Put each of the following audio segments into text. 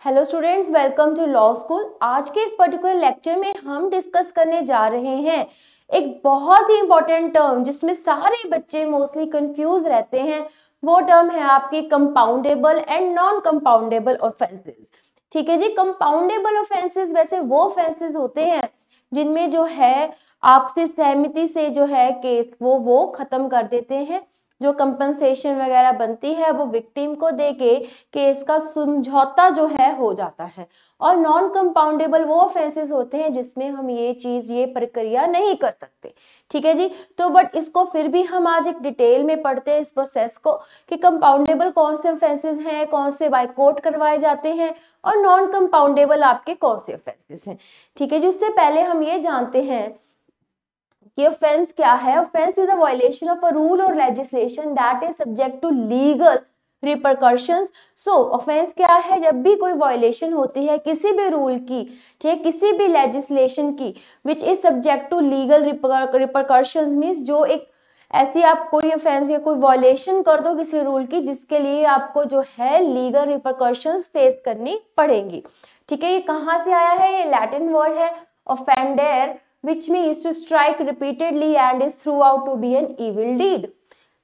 Hello students, welcome to law school. आज के इस पर्टिकुलर लेक्चर में हम डिस्कस करने जा रहे हैं एक बहुत ही इंपॉर्टेंट टर्म जिसमें सारे बच्चे मोस्टली कंफ्यूज रहते हैं। वो टर्म है आपकी compoundable and non compoundable offences. ठीक है जी। कंपाउंडेबल ऑफेंसेस वैसे वो ऑफेंसेस होते हैं जिनमें जो है आपसी सहमति से जो है केस वो खत्म कर देते हैं। जो कंपनसेशन वगैरह बनती है वो विक्टिम को देके केस का समझौता जो है हो जाता है। और नॉन कंपाउंडेबल वो ऑफेंसेस होते हैं जिसमें हम ये प्रक्रिया नहीं कर सकते। ठीक है जी। तो बट इसको फिर भी हम आज एक डिटेल में पढ़ते हैं इस प्रोसेस को कि कंपाउंडेबल कौन से ऑफेंसेस हैं, कौन से बाय कोर्ट करवाए जाते हैं, और नॉन कंपाउंडेबल आपके कौन से ऑफेंसेस हैं। ठीक है जी। उससे पहले हम ये जानते हैं ये ऑफेंस क्या है। Offence is a violation of a rule और legislation that is subject to legal repercussions. So offence क्या है? जब भी कोई वायलेशन होती है किसी भी रूल की, ठीक है, किसी भी लेजिस्लेशन की, which is subject to legal repercussions means जो एक ऐसी आप कोई ऑफेंस या कोई वायलेशन कर दो किसी रूल की जिसके लिए आपको जो है लीगल रिपरकशंस फेस करनी पड़ेंगी। ठीक है। ये कहाँ से आया है? ये लैटिन वर्ड है ऑफेंडेर, which means to strike repeatedly and is throughout to be an evil deed.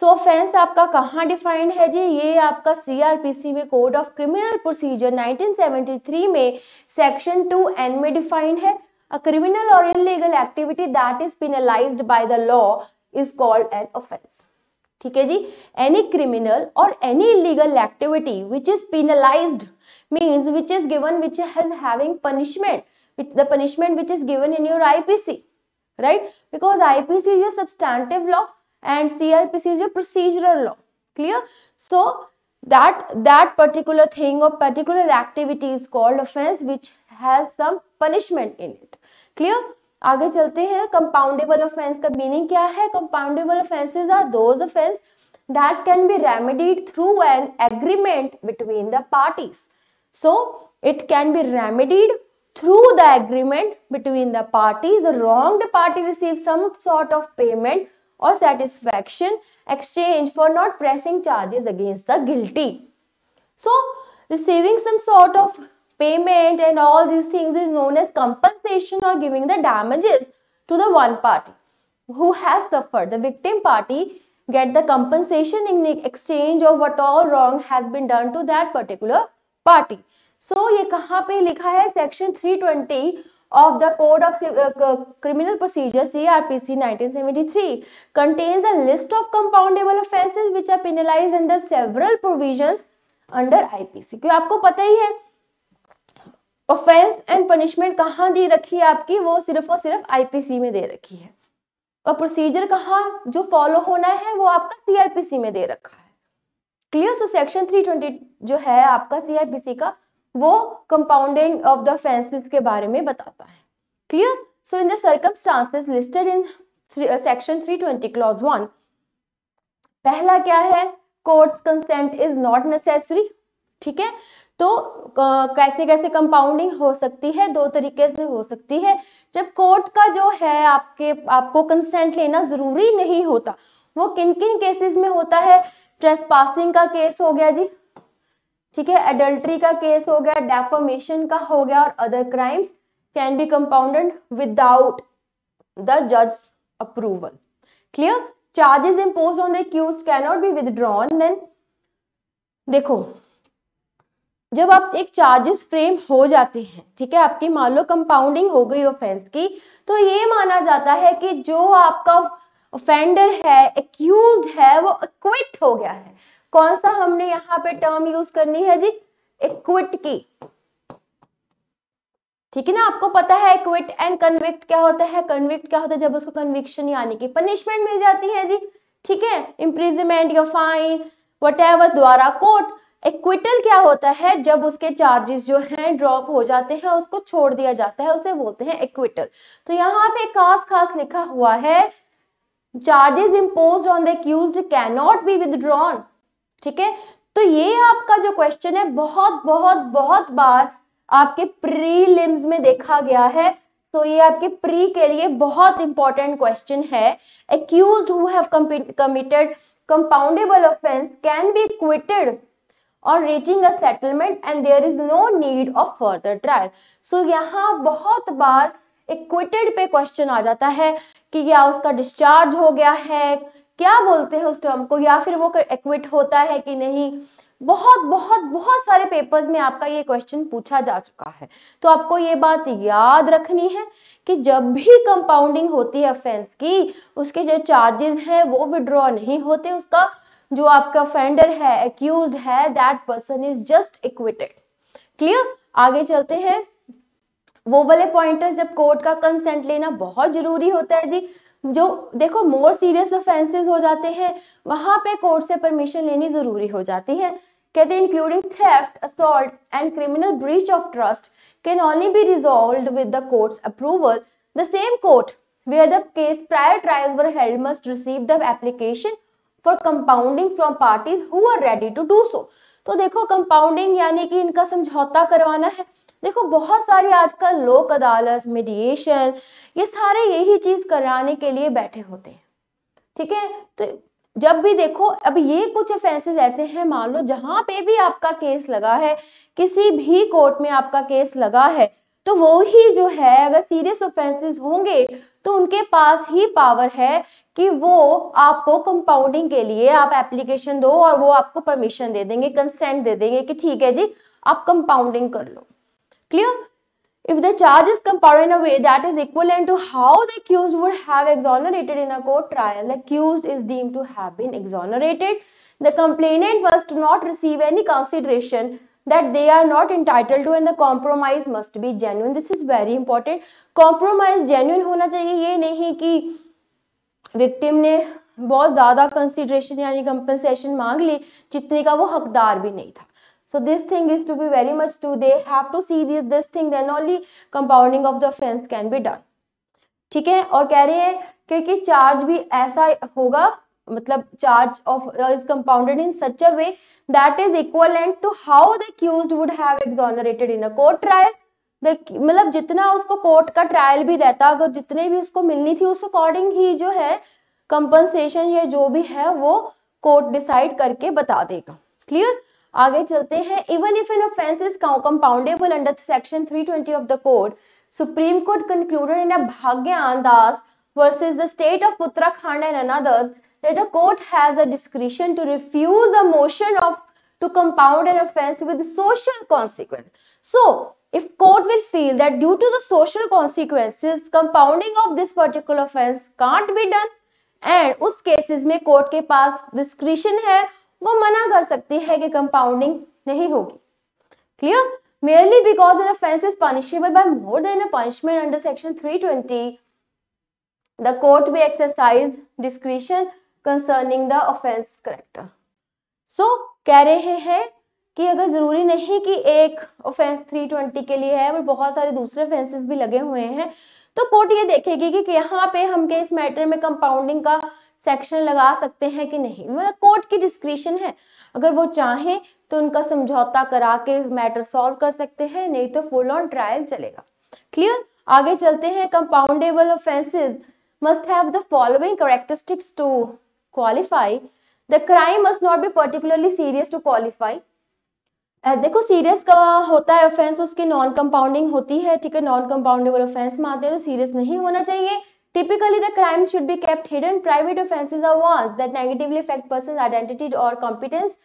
So offense आपका कहाँ डिफाइंड है जी? ये आपका CRPC में कोड ऑफ क्रिमिनल प्रोसीजर 1973 में सेक्शन 2N में डिफाइंड है। A criminal or illegal activity that is penalized by the law is called an offense. ठीक है जी। Any criminal or any illegal activity which is penalized means which is given, which has having punishment, the punishment which is given in your IPC, right? Because IPC is your substantive law and CRPC is your procedural law. Clear? So that particular thing or particular activity is called offense which has some punishment in it. Clear? आगे चलते हैं। Compoundable offence का meaning क्या है? Compoundable offences are those offence that can be remedied through an agreement between the parties. So it can be remedied through the agreement between the parties. The wronged party receives some sort of payment or satisfaction exchange for not pressing charges against the guilty. So receiving some sort of payment and all these things is known as compensation or giving the damages to the one party who has suffered. The victim party get the compensation in exchange of what all wrong has been done to that particular party. So ये कहाँ पे लिखा है? Section 320 of the Code of Criminal Procedure CRPC 1973 contains a list of compoundable offences which are penalized under several provisions under IPC. क्यों आपको पता ही है offence and punishment कहाँ दी रखी है आपकी? वो सिर्फ और सिर्फ IPC में दे रखी है। और प्रोसीजर कहाँ जो फॉलो होना है वो आपका CRPC में दे रखा है। क्लियर? सो सेक्शन 320 जो है आपका CRPC का वो कंपाउंडिंग ऑफ द ऑफेंसेस के बारे में बताता है। Clear? So in the circumstances listed in section 320 clause 1, पहला क्या है? Courts consent is not necessary. ठीक है। तो कैसे कैसे कंपाउंडिंग हो सकती है? दो तरीके से हो सकती है। जब कोर्ट का जो है आपको कंसेंट लेना जरूरी नहीं होता। वो किन किन केसेस में होता है? ट्रेसपासिंग का केस हो गया जी, ठीक है, एडल्ट्री का केस हो गया, डेफोमेशन का हो गया, और other crimes can be compounded without the जज approval. Clear? Charges imposed on the accused can not be withdrawn. Then देखो, जब आप एक चार्जेस फ्रेम हो जाते हैं, ठीक है, आपकी मान लो कंपाउंडिंग हो गई ऑफेंस की, तो ये माना जाता है कि जो आपका ऑफेंडर है, एक्यूज्ड है, वो एक्विट हो गया है। कौन सा हमने यहाँ पे टर्म यूज करनी है जी? एक्विट की। ठीक है ना? आपको पता है एक्विट एंड कन्विक्ट क्या होता है? कन्विक्ट क्या होता है? जब उसको कन्विक्शन यानी कि पनिशमेंट मिल जाती है जी, ठीक है, इम्प्रिजनमेंट या फाइन व्हाटएवर द्वारा कोर्ट। एक्विटल क्या होता है? जब उसके चार्जेस जो हैं ड्रॉप हो जाते हैं, उसको छोड़ दिया जाता है, उसे बोलते हैं एक्विटल। तो यहाँ पे खास लिखा हुआ है charges imposed on the accused can not be withdrawn. ठीक है। तो ये आपका जो क्वेश्चन है बहुत बार आपके प्रीलिम्स में देखा गया है। तो ये आपके प्री के लिए बहुत इंपॉर्टेंट क्वेश्चन है। Accused who have committed compoundable offence can be acquitted और reaching a settlement and there is no need of further trial. So यहाँ बहुत बार एक्विटेड पे क्वेश्चन आ जाता है कि क्या उसका डिस्चार्ज हो गया है, क्या बोलते हैं उस टर्म को, या फिर वो एक्विट होता है कि नहीं। बहुत बहुत बहुत सारे पेपर्स में आपका ये क्वेश्चन पूछा जा चुका है। तो आपको ये बात याद रखनी है कि जब भी कंपाउंडिंग होती है ऑफेंस की, उसके जो चार्जेस हैं वो विड्रॉ नहीं होते, उसका जो आपका ऑफेंडर है, एक्यूज्ड है, that person is just acquitted. Clear? आगे चलते हैं। वो वाले पॉइंटर्स, जब कोर्ट का कंसेंट लेना बहुत जरूरी होता है जी। जो देखो मोर सीरियस ऑफेंसेस हो जाते हैं वहां पे कोर्ट से परमिशन लेनी जरूरी हो जाती है। कहते हैं including theft, assault and criminal breach of trust can only be resolved with the court's approval. The same court where the case prior trials were held must receive the application for compounding from parties who are ready to do so। तो देखो compounding यानी कि इनका समझौता करवाना है। देखो बहुत सारी आजकल लोक अदालत, मीडिएशन, ये सारे यही चीज कराने के लिए बैठे होते हैं। ठीक है, तो जब भी देखो, अब ये कुछ ऑफेंसेस ऐसे हैं, मान लो जहां पे भी आपका केस लगा है, किसी भी कोर्ट में आपका केस लगा है, तो वो ही जो है अगर सीरियस ऑफेंसेस होंगे तो उनके पास ही पावर है कि वो आपको कंपाउंडिंग के लिए आप एप्लीकेशन दो और वो आपको परमिशन दे देंगे, कंसेंट दे देंगे कि ठीक है जी आप कंपाउंडिंग कर लो। Clear? If the charge is compounded in a way that is equivalent to how the accused would have exonerated in a court trial, the accused is deemed to have been exonerated. The complainant must not receive any consideration that they are not entitled to, and the compromise must be genuine. This is very important. Compromise genuine होना चाहिए, ये नहीं कि victim ने बहुत ज्यादा consideration यानी compensation मांग ली जितने का वो हकदार भी नहीं था। So this thing is to be very much to, they have to see this thing, then only compounding of the offense can be done। ठीक है, और कह रहे हैं क्योंकि चार्ज भी ऐसा होगा, मतलब charge of is compounded in such a way that is equivalent to how the accused would have exonerated in a court trial. मतलब जितना उसको कोर्ट का ट्रायल भी रहता, अगर जितने भी उसको मिलनी थी उस अकॉर्डिंग ही जो है कंपनसेशन या जो भी है वो कोर्ट डिसाइड करके बता देगा। क्लियर? आगे चलते हैं। Even if an offence is compoundable under section 320 of the code, Supreme Court concluded in a Bhagyawan Das versus the state of Uttarakhand and others that a court has the discretion to refuse a motion of to compound an offense with social consequence. So if court will feel that due to the social consequences compounding of this particular offense can't be done, and उस cases में court के पास discretion है, वो मना कर सकती है कि कंपाउंडिंग नहीं होगी। Clear? merely because an offense is punishable by more than a punishment under section 320, the court may exercise discretion concerning the offense character। So कह रहे हैं कि अगर जरूरी नहीं कि एक ऑफेंस 320 के लिए है और बहुत सारे दूसरे ऑफेंसेस भी लगे हुए हैं, तो कोर्ट ये देखेगी कि यहाँ पे हम केस मैटर में कंपाउंडिंग का सेक्शन लगा सकते हैं कि नहीं। मतलब कोर्ट की डिस्क्रिशन है, अगर वो चाहें तो उनका समझौता करा के मैटर सॉल्व कर सकते हैं, नहीं तो फुल ऑन ट्रायल चलेगा। क्लियर? आगे चलते हैं। Compoundable offences must have the following characteristics to qualify। The crime must not be particularly serious to qualify। देखो सीरियस का होता है ऑफेंस, उसकी नॉन कंपाउंडिंग होती है, ठीक है, नॉन कंपाउंडेबल ऑफेंस में आते हैं तो सीरियस नहीं होना चाहिए। Typically the crimes should be kept hidden। Private offenses are ones that negatively affect person's identity or competence।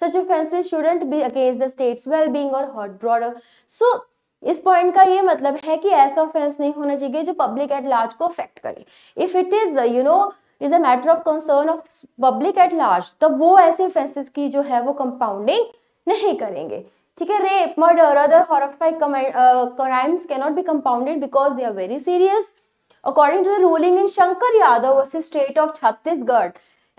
Such offenses shouldn't be against the state's well-being or hurt broader। So इस point का ये मतलब है कि ऐसा offence नहीं होना चाहिए जो पब्लिक एट लार्ज को अफेक्ट करे। If it is is a matter of concern of public at large, तब वो ऐसे ऑफेंसेस की जो है वो कंपाउंडिंग नहीं करेंगे। ठीक है, rape, murder, other horrifying crimes can not be compounded because they are very serious. According to the ruling in Shankar Yadav versus state of Chhattisgarh,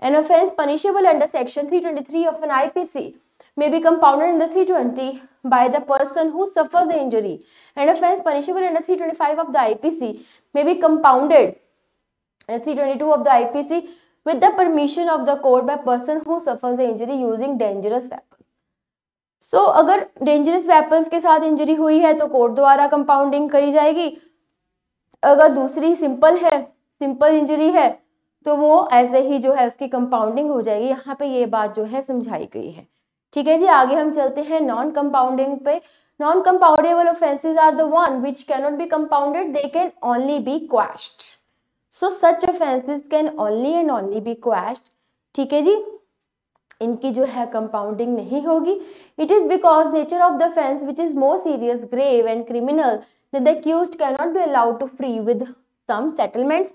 an offence punishable under section 323 of an IPC may be compounded under 320 by the person who suffers the injury. An offense punishable under 325 of the IPC may be compounded under 322 of the IPC with the permission of the court by person who suffers the injury using dangerous weapons। So अगर dangerous weapons के साथ injury हुई है तो court द्वारा compounding करी जाएगी। अगर दूसरी सिंपल है, सिंपल इंजरी है, तो वो ऐसे ही जो है उसकी कंपाउंडिंग हो जाएगी। यहाँ पे ये बात जो है समझाई गई है। ठीक है जी, आगे हम चलते हैं नॉन कंपाउंडिंग पे। Non compoundable offences are the one which can not be compounded, they can only be quashed. So such offences can only and only be quashed. ठीक है जी, इनकी जो है कंपाउंडिंग नहीं होगी। It is because nature of the offence which is more serious, grave and criminal that the accused can not be allowed to free with some settlements.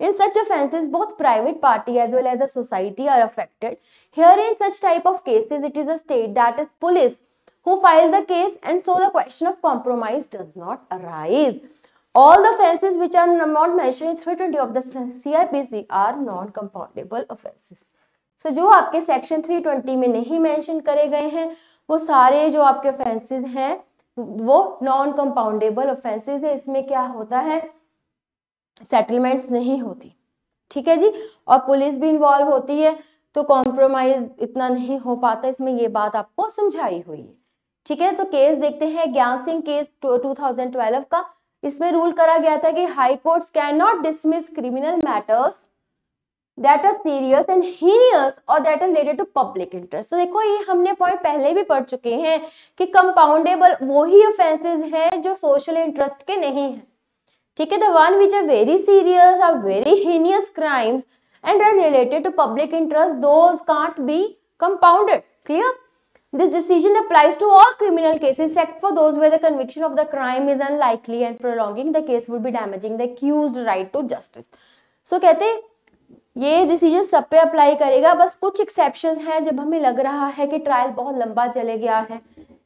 In such offences, both private party as well as the society are affected. Here, in such type of cases, it is the state, that is police, who files the case, and so the question of compromise does not arise. All the offences which are not mentioned in 320 of the CRPC are non-compoundable offences. So, जो आपके section 320 में नहीं mention करे गए हैं, वो सारे जो आपके offences हैं, वो non-compoundable offences है। इसमें क्या होता है, सेटलमेंट्स नहीं होती। ठीक है जी, और पुलिस भी इन्वॉल्व होती है, तो कॉम्प्रोमाइज इतना नहीं हो पाता, इसमें ये बात आपको समझाई हुई है। ठीक है, तो केस देखते हैं ज्ञान सिंह केस 2012 का। इसमें रूल करा गया था कि high courts can not dismiss criminal matters that are serious and heinous और that are related to public interest. तो देखो, ये हमने पॉइंट पहले भी पढ़ चुके हैं कि कंपाउंडेबल वो ही ऑफेंसेस हैं जो सोशल इंटरेस्ट के नहीं है। ठीक है, the one which are very serious or very heinous crimes and are related to public interest, those can't be compounded. Clear? This decision applies to all criminal cases except for those where the conviction of the crime is unlikely and prolonging the case would be damaging the accused right to justice. So कहते ये decision सब पे apply करेगा, बस कुछ exceptions हैं जब हमें लग रहा है कि ट्रायल बहुत लंबा चले गया है।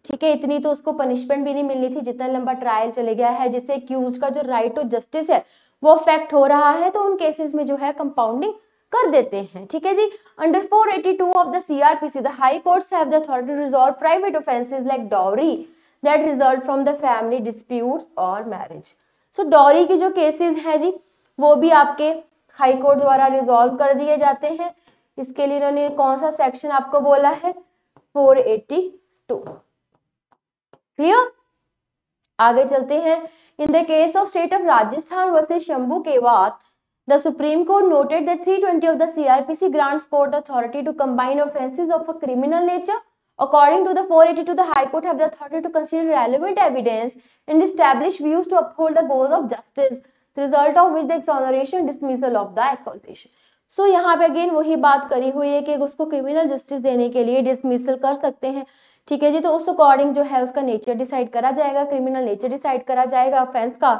ठीक है, इतनी तो उसको पनिशमेंट भी नहीं मिलनी थी जितना लंबा ट्रायल चले गया है, जिससे एक्यूज का जो राइट टू जस्टिस है वो अफेक्ट हो रहा है, तो उन केसेस में जो है कंपाउंडिंग कर देते हैं। ठीक है जी, under 482 of the CrPC the high courts have the authority to resolve private offences like dowry that result from the family disputes और मैरिज। सो डॉवरी के जो केसेस हैं जी, वो भी आपके हाई कोर्ट द्वारा रिजॉल्व कर दिए जाते हैं। इसके लिए इन्होंने कौन सा सेक्शन आपको बोला है, 482। क्लियर, आगे चलते हैं। In the case of state of Rajasthan versus Shambhu Kewat, the Supreme Court noted that 320 of the CrPC grants court authority to combine offences of a criminal nature. According to the 482, the High Court have the authority to consider relevant evidence and establish views to uphold the goals of justice, the result of which the exoneration dismissal of the accusation. So यहाँ पे again वही बात करी हुई है कि उसको criminal justice देने के लिए डिसमिसल कर सकते हैं। ठीक है जी, तो उस अकॉर्डिंग जो है उसका नेचर डिसाइड करा जाएगा, क्रिमिनल नेचर डिसाइड करा जाएगा ऑफेंस का,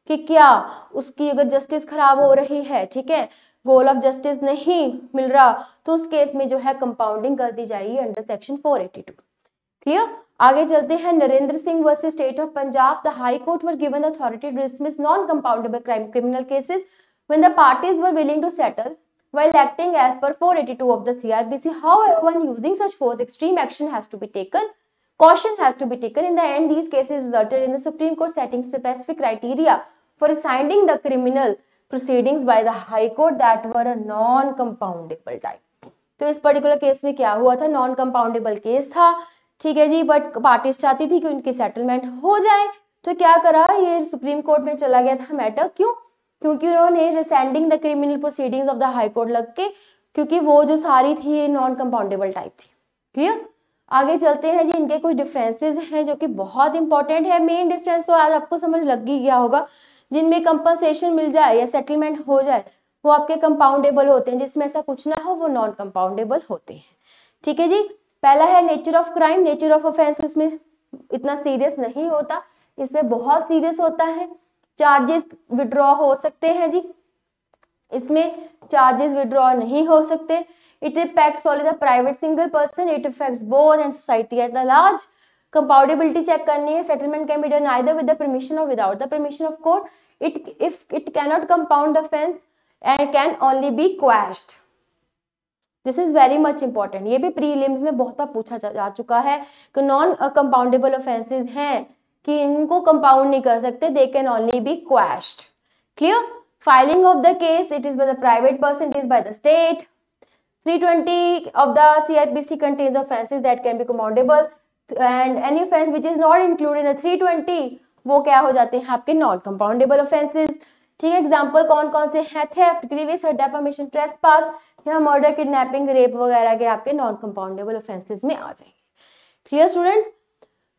कि क्या उसकी अगर जस्टिस खराब हो रही है, ठीक है, गोल ऑफ जस्टिस नहीं मिल रहा, तो उस केस में जो है कंपाउंडिंग कर दी जाएगी अंडर सेक्शन 482। क्लियर, आगे चलते हैं। Narendra Singh versus state of Punjab, the high court were given the authority to dismiss non compoundable criminal cases when the parties were willing to settle while acting as per 482 of the CRPC. However, when using such force, extreme action has to be taken. Caution has to be taken. In the end, these cases resulted in the Supreme Court setting specific criteria for assigning the criminal proceedings by the High Court that were a non-compoundable type. तो इस particular case में क्या हुआ था, non compoundable case था। ठीक है जी, but parties चाहती थी कि उनकी सेटलमेंट हो जाए, तो क्या करा, ये सुप्रीम कोर्ट में चला गया था मैटर। क्यों? क्योंकि उन्होंने rescinding the criminal proceedings of the high court लग के, क्योंकि वो जो सारी थी नॉन कंपाउंडेबल टाइप थी। क्लियर, आगे चलते हैं जी। इनके कुछ डिफरेंसेस हैं जो कि बहुत इंपॉर्टेंट है। मेन डिफरेंस तो आज आपको समझ लग ही गया होगा, जिनमें कंपनसेशन मिल जाए या सेटलमेंट हो जाए वो आपके कंपाउंडेबल होते हैं, जिसमें ऐसा कुछ ना हो वो नॉन कंपाउंडेबल होते हैं। ठीक है जी, पहला है nature of crime. Nature of offence इसमें इतना सीरियस नहीं होता, इसमें बहुत सीरियस होता है। चार्जेस विड्रॉ हो सकते हैं जी, इसमें चार्जेस विड्रॉ नहीं हो सकते। It affects only the private single person, it affects both and society at the large. Compoundability check करनी है। Settlement can be done either with the permission और without the permission of court. If it can not compound the offence and can only be quashed. This is very much important. ये भी prelims में बहुत बार पूछा जा चुका है कि नॉन कंपाउंडेबल ऑफेंसेस हैं कि इनको कंपाउंड नहीं कर सकते, they can only be quashed. Clear, filing of the case, it is by the private person, it is by the state. 320 of the CRPC contains offenses that can be compoundable and any offense which is not included in the 320 वो क्या हो जाते हैं आपके non compoundable offences. ठीक है, example कौन कौन से हैं, थेफ्ट, ग्रीवियस और डेफामेशन, ट्रेसपास या मर्डर, किडनैपिंग, रेप वगैरह के आपके नॉन कंपाउंडेबल ऑफेंसेस में आ जाएंगे। Clear students?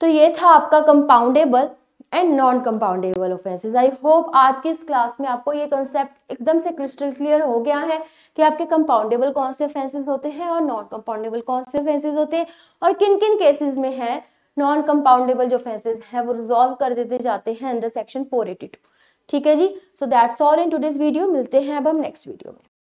तो ये था आपका compoundable and non compoundable offences. I hope आज की इस क्लास में आपको ये कंसेप्ट एकदम से क्रिस्टल क्लियर हो गया है कि आपके कंपाउंडेबल कौन से ऑफेंसेस होते हैं और नॉन कंपाउंडेबल कौन से ऑफेंसेस होते हैं, और किन किन केसेस में है नॉन कंपाउंडेबल जो ऑफेंसेस है वो रिजॉल्व कर देते जाते हैं अंडर सेक्शन 482। ठीक है जी, so that's all in today's video. मिलते हैं अब हम नेक्स्ट वीडियो में।